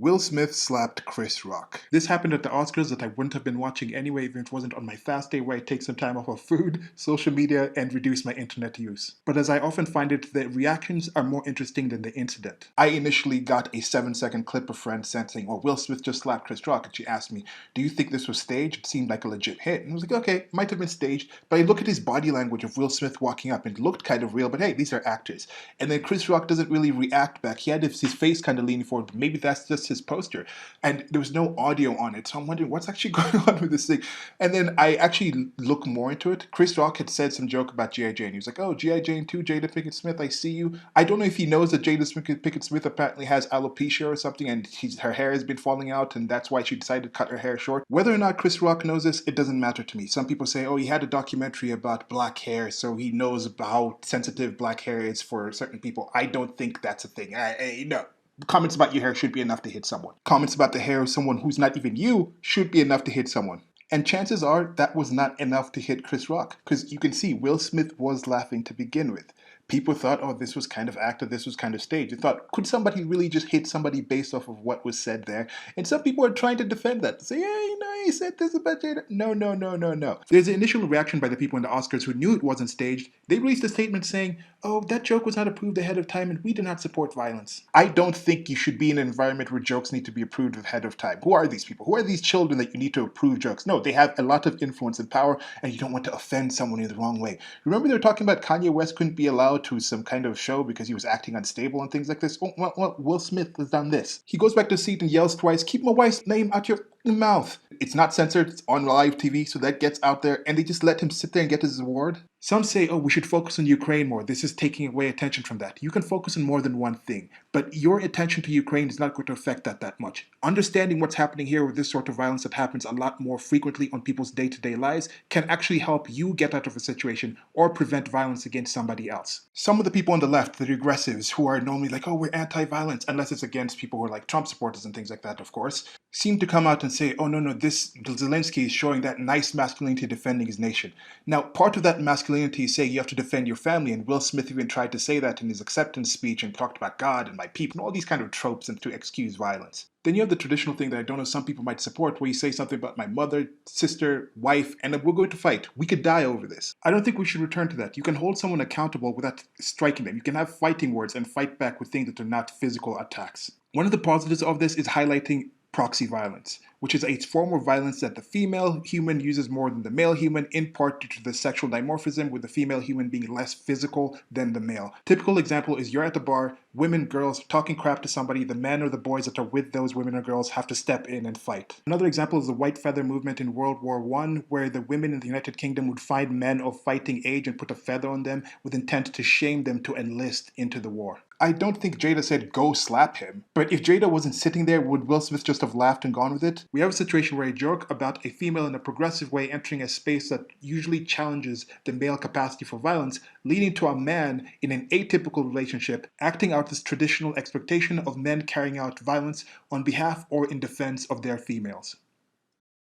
Will Smith slapped Chris Rock. This happened at the Oscars that I wouldn't have been watching anyway if it wasn't on my fast day where I take some time off of food, social media, and reduce my internet use. But as I often find it, the reactions are more interesting than the incident. I initially got a 7-second clip of friends saying, "Oh, Will Smith just slapped Chris Rock," and she asked me, "Do you think this was staged?" It seemed like a legit hit. And I was like, okay, might have been staged, but I look at his body language of Will Smith walking up and it looked kind of real, but hey, these are actors. And then Chris Rock doesn't really react back. He had his face kind of leaning forward, but maybe that's just his posture. And there was no audio on it. So I'm wondering what's actually going on with this thing. And then I actually look more into it. Chris Rock had said some joke about G.I. Jane. He was like, "Oh, G.I. Jane 2, Jada Pinkest-Smith, I see you." I don't know if he knows that Jada Pinkest-Smith apparently has alopecia or something and her hair has been falling out and that's why she decided to cut her hair short. Whether or not Chris Rock knows this, it doesn't matter to me. Some people say, oh, he had a documentary about black hair, so he knows how sensitive black hair is for certain people. I don't think that's a thing. No. Comments about your hair should be enough to hit someone. Comments about the hair of someone who's not even you should be enough to hit someone. And chances are that was not enough to hit Chris Rock. Because you can see Will Smith was laughing to begin with. People thought, oh, this was kind of acted, this was kind of staged. They thought, could somebody really just hit somebody based off of what was said there? And some people are trying to defend that. Say, yeah, you know, he said this about Jada. No. There's an initial reaction by the people in the Oscars who knew it wasn't staged. They released a statement saying, oh, that joke was not approved ahead of time and we do not support violence. I don't think you should be in an environment where jokes need to be approved ahead of time. Who are these people? Who are these children that you need to approve jokes? No, they have a lot of influence and power and you don't want to offend someone in the wrong way. Remember they were talking about Kanye West couldn't be allowed to some kind of show because he was acting unstable and things like this? Well, Will Smith has done this. He goes back to his seat and yells twice, "Keep my wife's name out your mouth." It's not censored, it's on live TV, so that gets out there, and they just let him sit there and get his award. Some say, oh, we should focus on Ukraine more. This is taking away attention from that. You can focus on more than one thing, but your attention to Ukraine is not going to affect that much. Understanding what's happening here with this sort of violence that happens a lot more frequently on people's day-to-day lives can actually help you get out of a situation or prevent violence against somebody else. Some of the people on the left, the regressives, who are normally like, oh, we're anti-violence, unless it's against people who are like Trump supporters and things like that, of course, seem to come out and say, oh, no, this Zelensky is showing that nice masculinity defending his nation. Now, part of that masculinity is saying you have to defend your family, and Will Smith even tried to say that in his acceptance speech and talked about God and my people and all these kind of tropes and to excuse violence. Then you have the traditional thing that I don't know some people might support where you say something about my mother, sister, wife, and we're going to fight. We could die over this. I don't think we should return to that. You can hold someone accountable without striking them. You can have fighting words and fight back with things that are not physical attacks. One of the positives of this is highlighting proxy violence, which is a form of violence that the female human uses more than the male human, in part due to the sexual dimorphism, with the female human being less physical than the male. Typical example is you're at the bar, women, girls talking crap to somebody, the men or the boys that are with those women or girls have to step in and fight. Another example is the white feather movement in World War I, where the women in the United Kingdom would find men of fighting age and put a feather on them with intent to shame them to enlist into the war. I don't think Jada said, go slap him. But if Jada wasn't sitting there, would Will Smith just have laughed and gone with it? We have a situation where a joke about a female in a progressive way entering a space that usually challenges the male capacity for violence, leading to a man in an atypical relationship acting out this traditional expectation of men carrying out violence on behalf or in defense of their females.